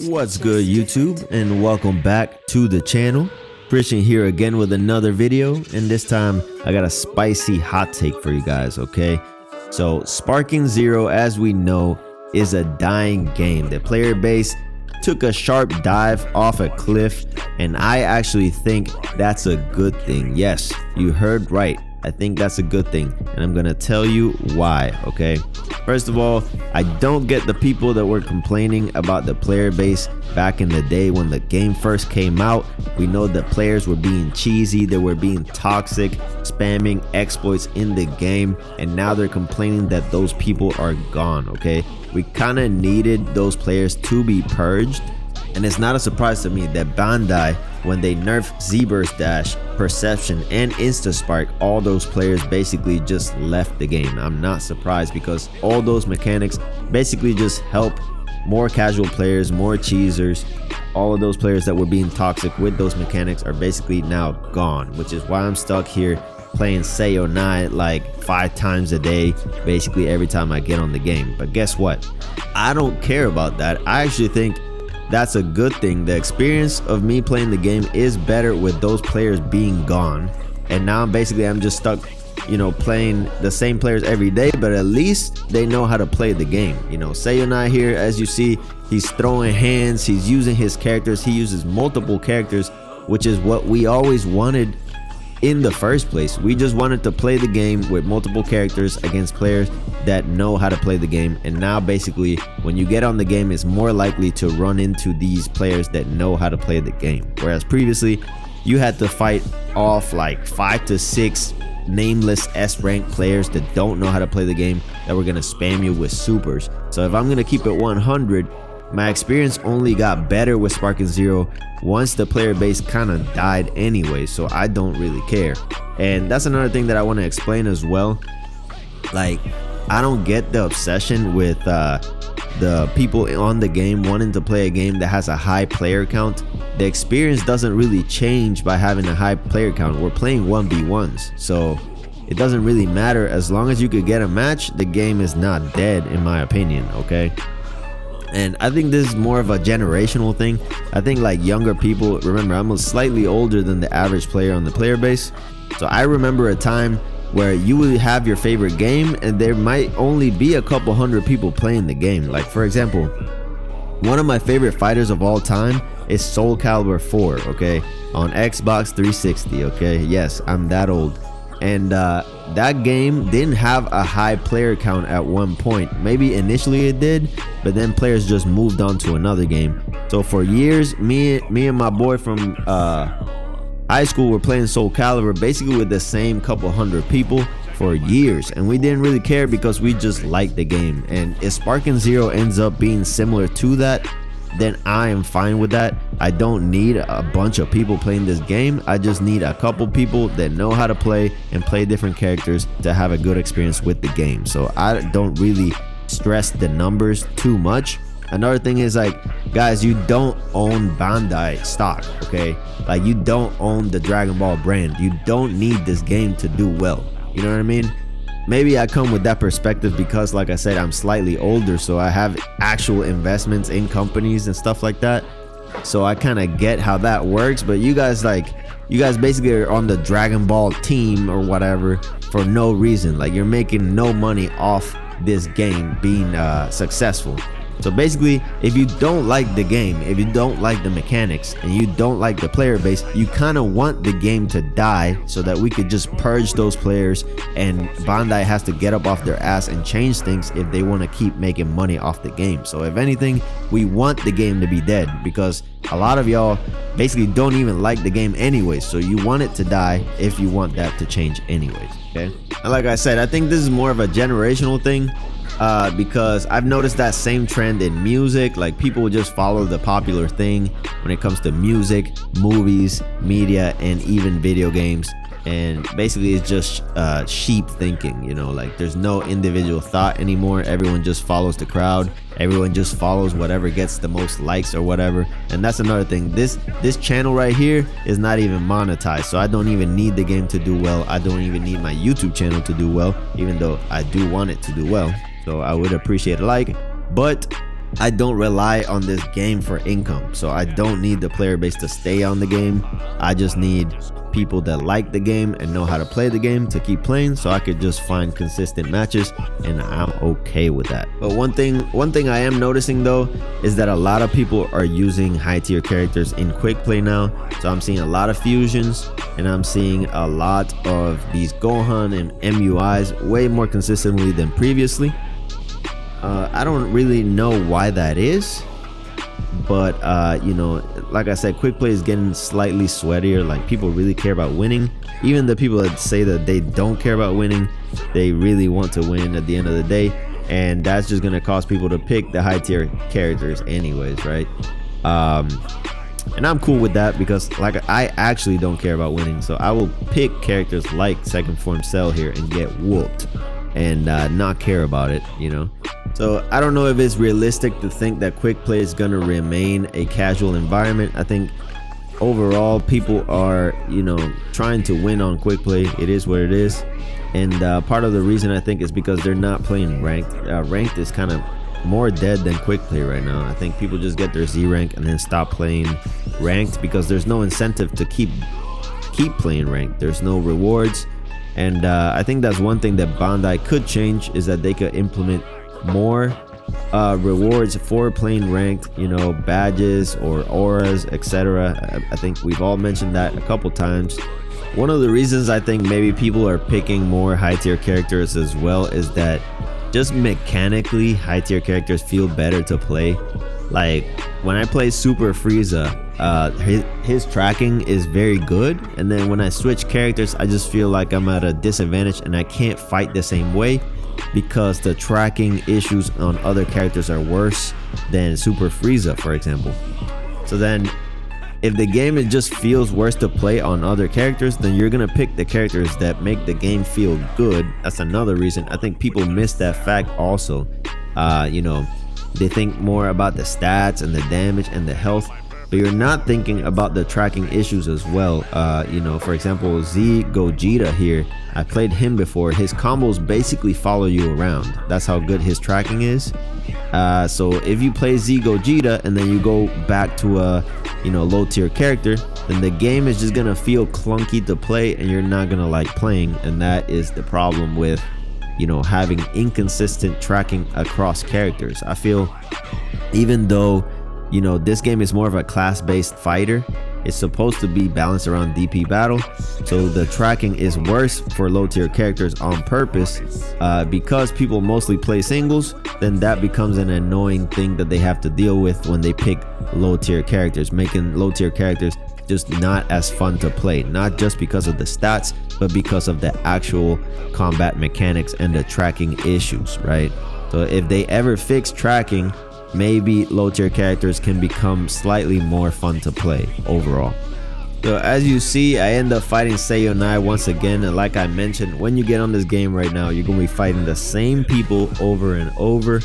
What's good, YouTube, and welcome back to the channel. Christian here again with another video, and this time I got a spicy hot take for you guys. Okay, so Sparking Zero, as we know, is a dying game. The player base took a sharp dive off a cliff, and I actually think that's a good thing. Yes, you heard right. I think that's a good thing, and I'm gonna tell you why. Okay, first of all, I don't get the people that were complaining about the player base back in the day when the game first came out. We know the players were being cheesy, they were being toxic, spamming exploits in the game, and now they're complaining that those people are gone. Okay, we kind of needed those players to be purged. And it's not a surprise to me that Bandai, when they nerfed Z-Burst Dash, Perception, and Instaspark, all those players basically just left the game. I'm not surprised because all those mechanics basically just help more casual players, more cheesers. All of those players that were being toxic with those mechanics are basically now gone, which is why I'm stuck here playing Sayonai like 5 times a day, basically every time I get on the game. But guess what? I don't care about that. I actually think that's a good thing. The experience of me playing the game is better with those players being gone, and now I'm just stuck, you know, playing the same players every day, but at least they know how to play the game. You know, Sayonai here, as you see, he's throwing hands, he's using his characters, he uses multiple characters, which is what we always wanted in the first place. We just wanted to play the game with multiple characters against players that know how to play the game, and now basically when you get on the game, it's more likely to run into these players that know how to play the game, whereas previously you had to fight off like 5 to 6 nameless S-rank players that don't know how to play the game, that were gonna spam you with supers. So if I'm gonna keep it 100, my experience only got better with Sparking Zero once the player base kind of died anyway, so I don't really care. And that's another thing that I want to explain as well. Like, I don't get the obsession with the people on the game wanting to play a game that has a high player count. The experience doesn't really change by having a high player count. We're playing 1v1s, so it doesn't really matter. As long as you could get a match, the game is not dead, in my opinion. Okay, and I think this is more of a generational thing. I think like younger people, remember I'm slightly older than the average player on the player base, so I remember a time where you would have your favorite game and there might only be a couple hundred people playing the game. Like, for example, one of my favorite fighters of all time is Soul Calibur 4, okay, on Xbox 360. Okay, yes, I'm that old. And that game didn't have a high player count at one point. Maybe initially it did, but then players just moved on to another game. So for years, me and my boy from high school were playing Soul Calibur basically with the same couple hundred people for years, and we didn't really care because we just liked the game. And if Sparking Zero ends up being similar to that, then I am fine with that. I don't need a bunch of people playing this game. I just need a couple people that know how to play and play different characters to have a good experience with the game. So I don't really stress the numbers too much. Another thing is, like, guys, you don't own Bandai stock, okay? Like, you don't own the Dragon Ball brand. You don't need this game to do well. You know what I mean? Maybe I come with that perspective because, like I said, I'm slightly older, so I have actual investments in companies and stuff like that. So I kind of get how that works. But you guys basically are on the Dragon Ball team or whatever for no reason. Like, you're making no money off this game being successful. So basically, if you don't like the game, if you don't like the mechanics, and you don't like the player base, you kind of want the game to die so that we could just purge those players, and Bandai has to get up off their ass and change things if they want to keep making money off the game. So if anything, we want the game to be dead because a lot of y'all basically don't even like the game anyways, so you want it to die if you want that to change anyways. Okay, and like I said, I think this is more of a generational thing. Because I've noticed that same trend in music. Like, people just follow the popular thing when it comes to music, movies, media, and even video games. And basically it's just sheep thinking, you know, like there's no individual thought anymore. Everyone just follows the crowd. Everyone just follows whatever gets the most likes or whatever. And that's another thing. This channel right here is not even monetized, so I don't even need the game to do well. I don't even need my YouTube channel to do well, even though I do want it to do well. So I would appreciate a like. But I don't rely on this game for income, so I don't need the player base to stay on the game. I just need people that like the game and know how to play the game to keep playing, so I could just find consistent matches, and I'm okay with that. But one thing I am noticing though is that a lot of people are using high tier characters in quick play now. So I'm seeing a lot of fusions, and I'm seeing a lot of these Gohan and MUIs way more consistently than previously. I don't really know why that is, but you know, like I said, quick play is getting slightly sweatier. Like, people really care about winning. Even the people that say that they don't care about winning, they really want to win at the end of the day, and that's just gonna cause people to pick the high tier characters anyways, right? And I'm cool with that, because like, I actually don't care about winning, so I will pick characters like Second Form Cell here and get whooped and not care about it, you know. So I don't know if it's realistic to think that quick play is going to remain a casual environment. I think overall people are, you know, trying to win on quick play. It is what it is, and part of the reason I think is because they're not playing ranked. Ranked is kind of more dead than quick play right now. I think people just get their Z rank and then stop playing ranked because there's no incentive to keep playing ranked. There's no rewards. And I think that's one thing that Bandai could change, is that they could implement more rewards for playing ranked, you know, badges or auras, etc. I think we've all mentioned that a couple times. One of the reasons I think maybe people are picking more high tier characters as well is that just mechanically high tier characters feel better to play. Like, when I play Super Frieza, his tracking is very good, and then when I switch characters, I just feel like I'm at a disadvantage and I can't fight the same way, because the tracking issues on other characters are worse than Super Frieza, for example. So then, if the game it just feels worse to play on other characters, then you're gonna pick the characters that make the game feel good. That's another reason. I think people miss that fact also. You know, they think more about the stats and the damage and the health, but you're not thinking about the tracking issues as well. You know, for example, Z Gogeta here, I played him before. His combos basically follow you around. That's how good his tracking is. So if you play Z Gogeta and then you go back to a, you know, low tier character, then the game is just gonna feel clunky to play, and you're not gonna like playing. And that is the problem with, you know, having inconsistent tracking across characters. I feel, even though, you know, this game is more of a class-based fighter, it's supposed to be balanced around DP battle, so the tracking is worse for low tier characters on purpose, because people mostly play singles. Then that becomes an annoying thing that they have to deal with when they pick low tier characters, making low tier characters just not as fun to play, not just because of the stats, but because of the actual combat mechanics and the tracking issues, right? So if they ever fix tracking, maybe low tier characters can become slightly more fun to play overall. So as you see, I end up fighting Sayonai once again, and like I mentioned, when you get on this game right now, you're gonna be fighting the same people over and over,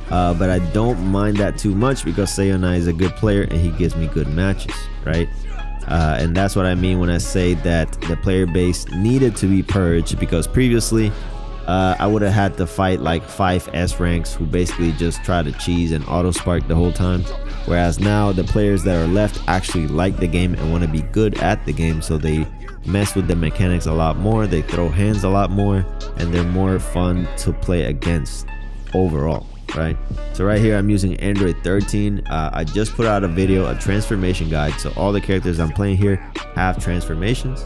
but I don't mind that too much, because Sayonai is a good player and he gives me good matches, right? And that's what I mean when I say that the player base needed to be purged, because previously I would have had to fight like 5 S ranks who basically just try to cheese and auto spark the whole time, whereas now the players that are left actually like the game and want to be good at the game, so they mess with the mechanics a lot more, they throw hands a lot more, and they're more fun to play against overall, right? So right here I'm using Android 13. I just put out a video, a transformation guide, so all the characters I'm playing here have transformations.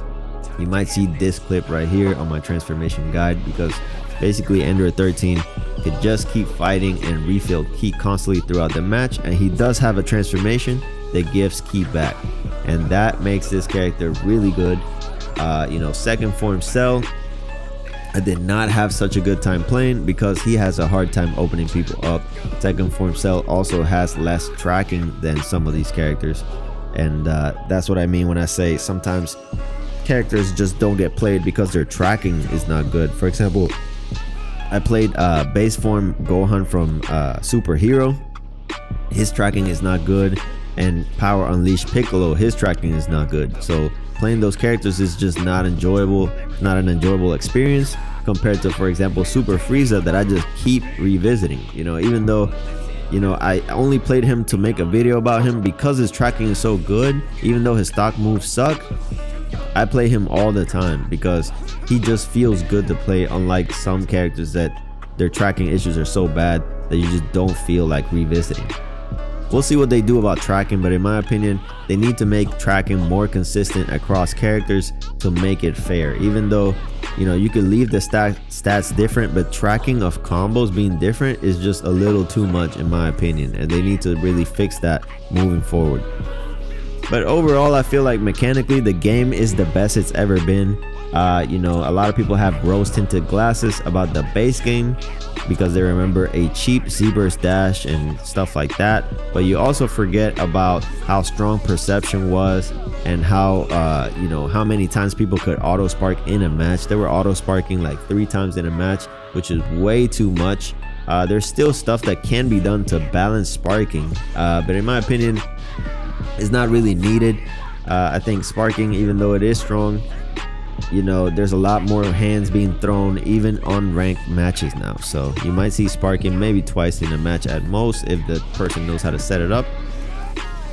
You might see this clip right here on my transformation guide, because basically Android 13 could just keep fighting and refill ki constantly throughout the match, and he does have a transformation that gives ki back, and that makes this character really good. You know, Second Form Cell, I did not have such a good time playing because he has a hard time opening people up. Second Form Cell also has less tracking than some of these characters, and that's what I mean when I say sometimes characters just don't get played because their tracking is not good. For example, I played base form Gohan from Super Hero. His tracking is not good, and Power Unleashed Piccolo, his tracking is not good. So playing those characters is just not enjoyable, not an enjoyable experience compared to, for example, Super Frieza, that I just keep revisiting. You know, even though You know, I only played him to make a video about him because his tracking is so good. Even though his stock moves suck, I play him all the time because he just feels good to play, unlike some characters that their tracking issues are so bad that you just don't feel like revisiting. We'll see what they do about tracking, but in my opinion, they need to make tracking more consistent across characters to make it fair. Even though, you know, you could leave the stats different, but tracking of combos being different is just a little too much in my opinion, and they need to really fix that moving forward. But overall, I feel like mechanically the game is the best it's ever been. You know, a lot of people have rose tinted glasses about the base game because they remember a cheap Z-burst dash and stuff like that, but you also forget about how strong perception was and how you know, how many times people could auto spark in a match. They were auto sparking like 3 times in a match, which is way too much. There's still stuff that can be done to balance sparking, but in my opinion, it's not really needed. I think sparking, even though it is strong, you know, there's a lot more hands being thrown even on ranked matches now, so you might see sparking maybe twice in a match at most if the person knows how to set it up.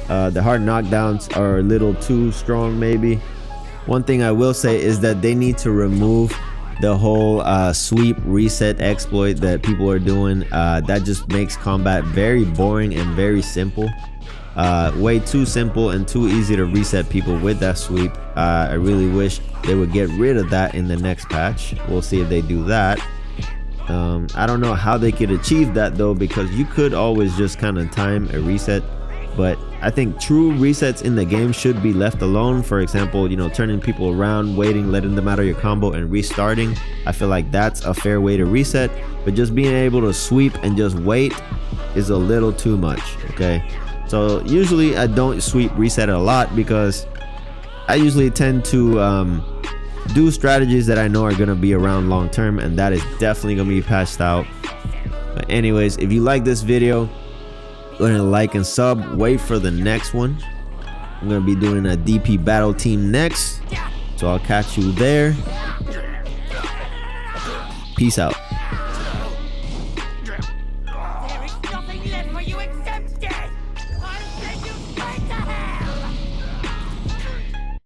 The hard knockdowns are a little too strong maybe. One thing I will say is that they need to remove the whole sweep reset exploit that people are doing. That just makes combat very boring and very simple. Way too simple and too easy to reset people with that sweep. I really wish they would get rid of that in the next patch. We'll see if they do that. I don't know how they could achieve that though, because you could always just kind of time a reset, but I think true resets in the game should be left alone. For example, you know, turning people around, waiting, letting them out of your combo and restarting. I feel like that's a fair way to reset, but just being able to sweep and just wait is a little too much. Okay, so usually I don't sweep reset a lot because I usually tend to do strategies that I know are gonna be around long term, and that is definitely gonna be patched out. But anyways, if you like this video, go ahead and like and sub. Wait for the next one. I'm gonna be doing a DP battle team next, so I'll catch you there. Peace out.